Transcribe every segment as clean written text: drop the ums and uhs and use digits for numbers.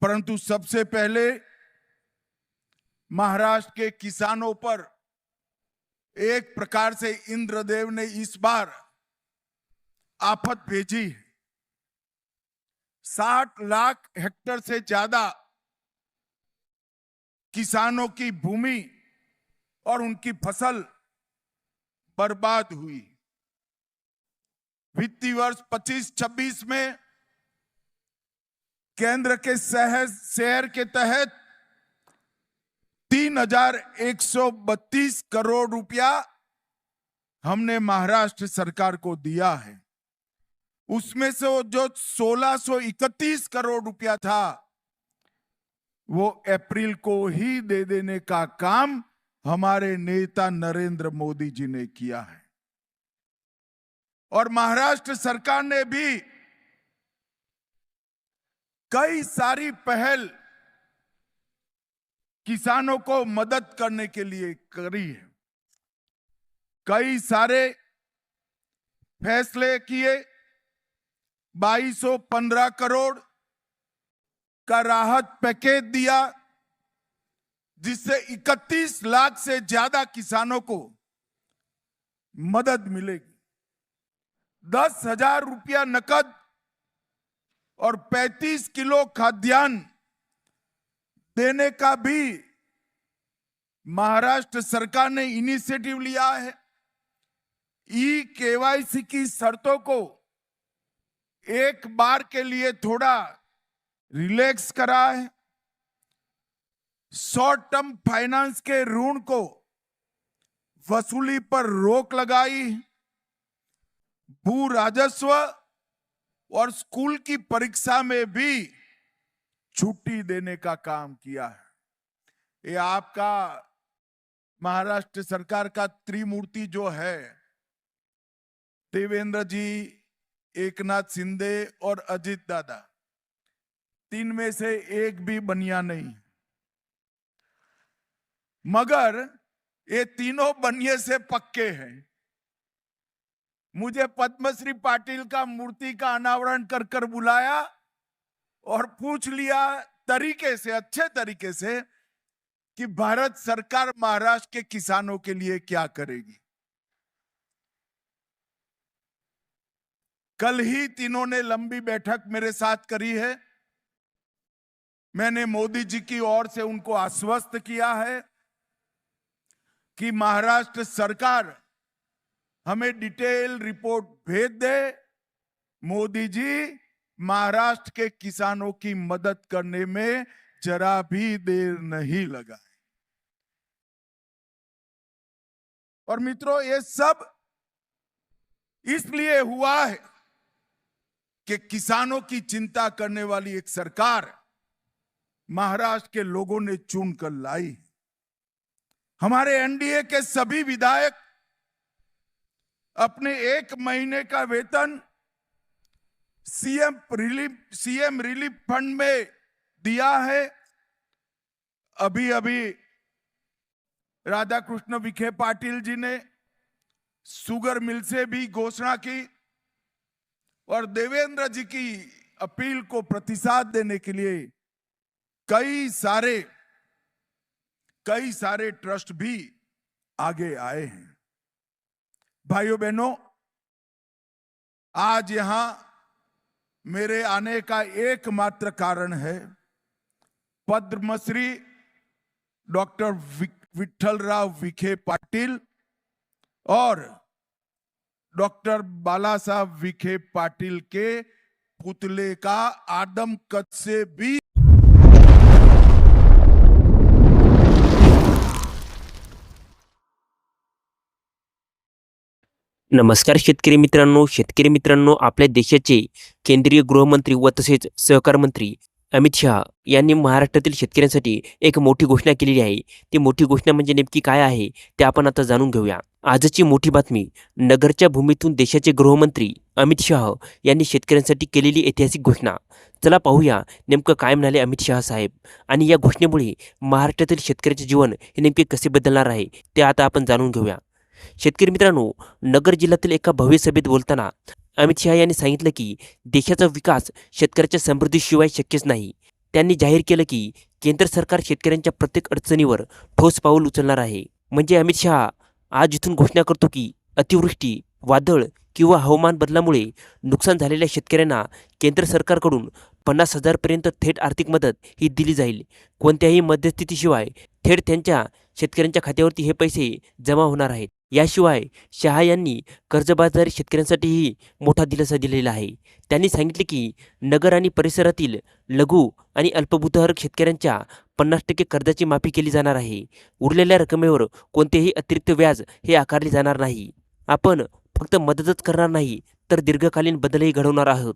परंतु सबसे पहले महाराष्ट्र के किसानों पर एक प्रकार से इंद्रदेव ने इस बार आफत भेजी है। 60 लाख हेक्टेयर से ज्यादा किसानों की भूमि और उनकी फसल बर्बाद हुई। वित्तीय वर्ष 25-26 में केंद्र के शहर के तहत 3,132 करोड़ रुपया हमने महाराष्ट्र सरकार को दिया है। उसमें से जो 1,631 करोड़ रुपया था वो अप्रैल को ही दे देने का काम हमारे नेता नरेंद्र मोदी जी ने किया है। और महाराष्ट्र सरकार ने भी कई सारी पहल किसानों को मदद करने के लिए करी है। कई सारे फैसले किए। 2215 करोड़ का राहत पैकेज दिया, जिससे 31 लाख से ज्यादा किसानों को मदद मिलेगी। 10,000 रुपया नकद और 35 किलो खाद्यान्न देने का भी महाराष्ट्र सरकार ने इनिशिएटिव लिया है। केवाईसी की शर्तों को एक बार के लिए थोड़ा रिलैक्स करा है। शॉर्ट टर्म फाइनेंस के ऋण को वसूली पर रोक लगाई। भू राजस्व और स्कूल की परीक्षा में भी छुट्टी देने का काम किया है। ये आपका महाराष्ट्र सरकार का त्रिमूर्ति जो है, देवेंद्र जी, एकनाथ शिंदे और अजित दादा, 3 में से एक भी बनिया नहीं, मगर ये तीनों बनिए से पक्के हैं। मुझे पद्मश्री पाटिल का मूर्ति का अनावरण कर कर बुलाया और पूछ लिया तरीके से, अच्छे तरीके से, कि भारत सरकार महाराष्ट्र के किसानों के लिए क्या करेगी। कल ही तीनों ने लंबी बैठक मेरे साथ करी है। मैंने मोदी जी की ओर से उनको आश्वस्त किया है कि महाराष्ट्र सरकार हमें डिटेल रिपोर्ट भेज दे। मोदी जी महाराष्ट्र के किसानों की मदद करने में जरा भी देर नहीं लगाए। और मित्रों, ये सब इसलिए हुआ है कि किसानों की चिंता करने वाली एक सरकार महाराष्ट्र के लोगों ने चुनकर लाई। हमारे एनडीए के सभी विधायक अपने 1 महीने का वेतन सीएम रिलीफ फंड में दिया है। अभी अभी राधाकृष्ण विखे पाटिल जी ने शुगर मिल से भी घोषणा की और देवेंद्र जी की अपील को प्रतिसाद देने के लिए कई सारे ट्रस्ट भी आगे आए हैं। भाइयों बहनों, आज यहां मेरे आने का एकमात्र कारण है पद्मश्री डॉक्टर विठ्ठलराव विखे पाटिल और डॉक्टर बाला साहब विखे पाटिल के पुतले का आदमकद से भी नमस्कार शेतकरी मित्रांनो, आपल्या देशाचे केंद्रीय गृहमंत्री व तसेच सहकार मंत्री अमित शहा यांनी महाराष्ट्रातील शेतकऱ्यांसाठी एक मोठी घोषणा केलेली आहे। ती मोठी घोषणा म्हणजे नेमकी काय आहे ते आपण आता जाणून घेऊया। आजची मोठी बातमी, नगरच्या भूमीतून देशाचे गृहमंत्री अमित शहा यांनी शेतकऱ्यांसाठी केलेली ऐतिहासिक घोषणा। चला पाहूया नेमकं काय म्हणाले अमित शहा साहेब आणि या घोषणेमुळे महाराष्ट्रातील शेतकऱ्याचे जीवन हे नेमके कसे बदलणार आहे ते आता आपण जाणून घेऊया। शेतकरी मित्रांनो, नगर जिल्ह्यातील एका भव्य सभेत बोलताना, अमित शहा यांनी सांगितलं की देशाचा विकास शेतकऱ्याच्या समृद्धीशिवाय शक्यच नाही। त्यांनी जाहीर केलं की केंद्र सरकार शेतकऱ्यांच्या प्रत्येक अडचणीवर ठोस पाऊल उचलणार आहे. म्हणजे अमित शहा आज इथून घोषणा करतो की अतिवृष्टी, वादळ किंवा हवामान बदलामुळे नुकसान झालेल्या शेतकऱ्यांना केंद्र सरकारकडून 50,000 पर्यंत थेट आर्थिक मदत ही दिली जाईल. कोणत्याही मध्यस्थितीशिवाय थेट त्यांच्या शेतकऱ्यांच्या खात्यावरती हे पैसे जमा होणार आहेत. याशिवाय शहा यांनी कर्जबाजारी शेतकऱ्यांसाठीही मोठा दिलासा दिलेला आहे. त्यांनी सांगितले की नगर आणि परिसरातील लघु आणि अल्पभूधारक शेतकऱ्यांच्या 50% कर्जाची माफी केली जाणार आहे. उरलेल्या रकमेवर कोणतेही अतिरिक्त व्याज हे आकारले जाणार नाही. आपण फक्त मदतच करणार नाही तर दीर्घकालीन बदलही घडवणार आहोत.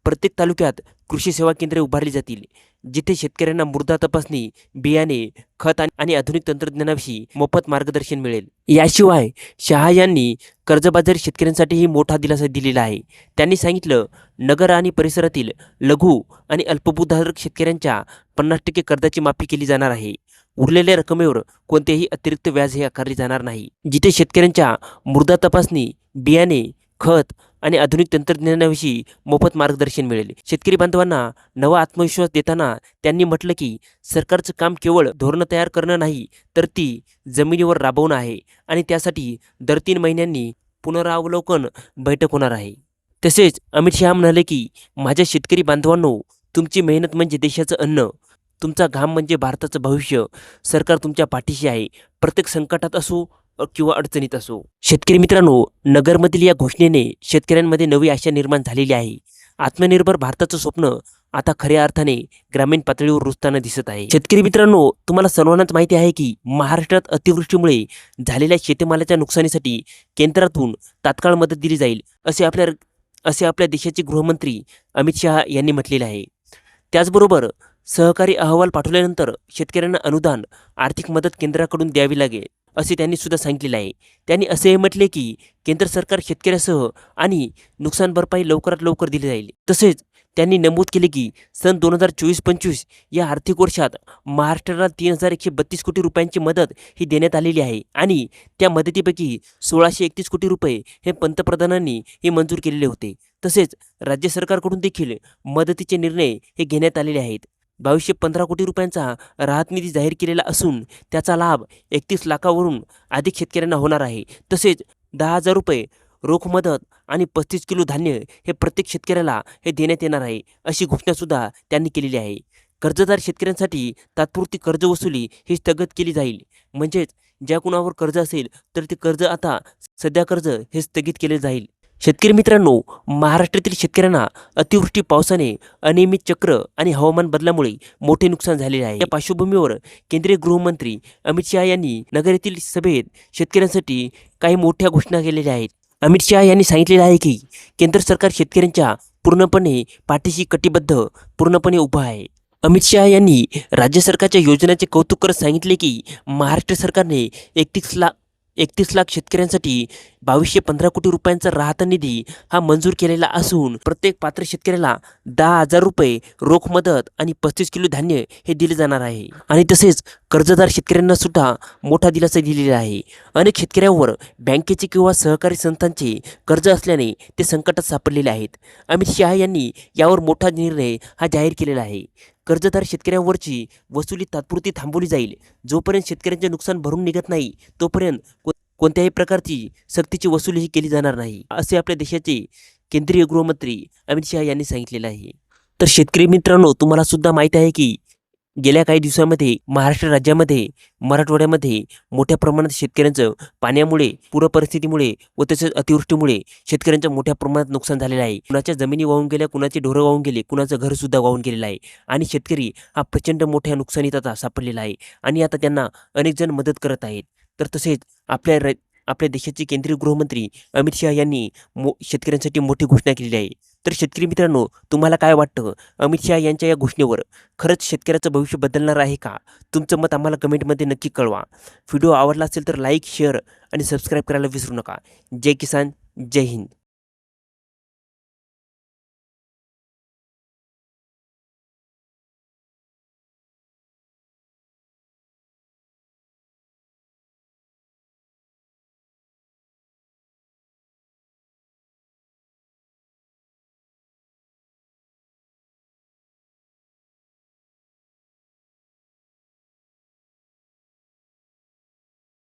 प्रत्येक तालुक्यात कृषी सेवा केंद्रे उभारली जातील, जिथे शेतकऱ्यांना मृदा तपासणी, बियाणे, खत आणि आधुनिक तंत्रज्ञानाविषयी मोफत मार्गदर्शन मिळेल. याशिवाय शहा यांनी कर्जबाजारी शेतकऱ्यांसाठीही मोठा दिलासा दिलेला आहे. त्यांनी सांगितलं, नगर आणि परिसरातील लघु आणि अल्पभूधारक शेतकऱ्यांच्या 50% कर्जाची माफी केली जाणार आहे. उरलेल्या रकमेवर कोणतेही अतिरिक्त व्याज हे आकारले जाणार नाही. जिथे शेतकऱ्यांच्या मृदा तपासणी, बियाणे, खत आणि आधुनिक तंत्रज्ञानाविषयी मोफत मार्गदर्शन मिळेल. शेतकरी बांधवांना नवा आत्मविश्वास देताना त्यांनी म्हटलं की सरकारचं काम केवळ धोरणं तयार करणं नाही, तर ती जमिनीवर राबवणं आहे आणि त्यासाठी दर 3 महिन्यांनी पुनरावलोकन बैठक होणार आहे. तसेच अमित शहा म्हणाले की माझ्या शेतकरी बांधवांनो, तुमची मेहनत म्हणजे देशाचं अन्न, तुमचा घाम म्हणजे भारताचं भविष्य. सरकार तुमच्या पाठीशी आहे, प्रत्येक संकटात असो किंवा अडचणीत असो. शेतकरी मित्रांनो, नगरमधील या घोषणेने शेतकऱ्यांमध्ये नवी आशा निर्माण झालेली आहे. आत्मनिर्भर भारताचं स्वप्न आता खऱ्या अर्थाने ग्रामीण पातळीवर रुजताना दिसत आहे. शेतकरी मित्रांनो, तुम्हाला सर्वांनाच माहिती आहे की महाराष्ट्रात अतिवृष्टीमुळे झालेल्या शेतीमालाच्या नुकसानीसाठी केंद्रातून तात्काळ मदत दिली जाईल, असे आपल्या देशाचे गृहमंत्री अमित शहा यांनी म्हटलेले आहे. त्याचबरोबर सहकारी अहवाल पाठवल्यानंतर शेतकऱ्यांना अनुदान, आर्थिक मदत केंद्राकडून द्यावी लागेल, असे त्यांनी सुद्धा सांगितलेले आहे. त्यांनी असेही म्हटले की केंद्र सरकार शेतकऱ्यासह आणि नुकसान भरपाई लवकरात लवकर दिली जाईल. तसेच त्यांनी नमूद केले की सन 2024-25 या आर्थिक वर्षात महाराष्ट्राला 3,132 कोटी रुपयांची मदत ही देण्यात आलेली आहे आणि त्या मदतीपैकी 1,631 कोटी रुपये हे पंतप्रधानांनी हे मंजूर केलेले होते. तसेच राज्य सरकारकडून देखील मदतीचे निर्णय हे घेण्यात आलेले आहेत. 2,215 कोटी रुपयांचा राहत निधी जाहीर केलेला असून त्याचा लाभ 31 लाखावरून अधिक शेतकऱ्यांना होणार आहे. तसेच 10,000 रुपये रोख मदत आणि 35 किलो धान्य हे प्रत्येक शेतकऱ्याला हे देण्यात येणार आहे, अशी घोषणासुद्धा त्यांनी केलेली आहे. कर्जदार शेतकऱ्यांसाठी तात्पुरती कर्ज वसुली ही स्थगित केली जाईल. म्हणजेच ज्या कुणावर कर्ज असेल तर ते कर्ज आता सध्या कर्ज हे स्थगित केले जाईल. शेतकरी मित्रांनो, महाराष्ट्रातील शेतकऱ्यांना अतिवृष्टी, पावसाने, अनियमित चक्र आणि हवामान बदलामुळे मोठे नुकसान झालेले आहे. या पार्श्वभूमीवर केंद्रीय गृहमंत्री अमित शहा यांनी नगर येथील सभेत शेतकऱ्यांसाठी काही मोठ्या घोषणा केलेल्या आहेत. अमित शहा यांनी सांगितलेले आहे की केंद्र सरकार शेतकऱ्यांच्या पूर्णपणे पाठीशी कटिबद्ध पूर्णपणे उभं आहे. अमित शहा यांनी राज्य सरकारच्या योजनांचे कौतुक करत सांगितले की महाराष्ट्र सरकारने 31 लाख शेतकऱ्यांसाठी 2,215 कोटी रुपयांचा राहत निधी हा मंजूर केलेला असून प्रत्येक पात्र शेतकऱ्याला 10,000 रुपये रोख मदत आणि 35 किलो धान्य हे दिले जाणार आहे. आणि तसेच कर्जदार शेतकऱ्यांना सुद्धा मोठा दिलासा दिलेला आहे. अनेक शेतकऱ्यांवर बँकेचे किंवा सहकारी संस्थांचे कर्ज असल्याने ते संकटात सापडलेले आहेत. अमित शहा यांनी यावर मोठा निर्णय हा जाहीर केलेला आहे. कर्जदार शेतकऱ्यांवरची वसुली तात्पुरती थांबवली जाईल. जोपर्यंत शेतकऱ्यांचे नुकसान भरून निघत नाही तोपर्यंत कोणत्याही प्रकारची सक्तीची वसुली ही केली जाणार नाही, असे आपल्या देशाचे केंद्रीय गृहमंत्री अमित शहा यांनी सांगितलेलं आहे. तर शेतकरी मित्रांनो, तुम्हाला सुद्धा माहीत आहे की गेल्या काही दिवसांमध्ये महाराष्ट्र राज्यामध्ये, मराठवाड्यामध्ये मोठ्या प्रमाणात शेतकऱ्यांचं पाण्यामुळे, पूर परिस्थितीमुळे व तसेच अतिवृष्टीमुळे शेतकऱ्यांचं मोठ्या प्रमाणात नुकसान झालेलं आहे. कुणाच्या जमिनी वाहून गेल्या, कुणाचे ढोरं वाहून गेले, कुणाचं घरसुद्धा वाहून गेलेलं आहे आणि शेतकरी हा प्रचंड मोठ्या नुकसानीत आता सापडलेला आहे आणि आता त्यांना अनेक जण मदत करत आहेत. तर तसेच आपल्या देशाचे केंद्रीय गृहमंत्री अमित शहा यांनी शेतकऱ्यांसाठी मोठी घोषणा केलेली आहे. तर शेतकरी मित्रांनो, तुम्हाला काय वाटतं? अमित शहा यांच्या या घोषणेवर खरंच शेतकऱ्याचं भविष्य बदलणार आहे का? तुमचं मत आम्हाला कमेंटमध्ये नक्की कळवा. व्हिडिओ आवडला असेल तर लाईक, शेअर आणि सबस्क्राईब करायला विसरू नका. जय किसान, जय हिंद.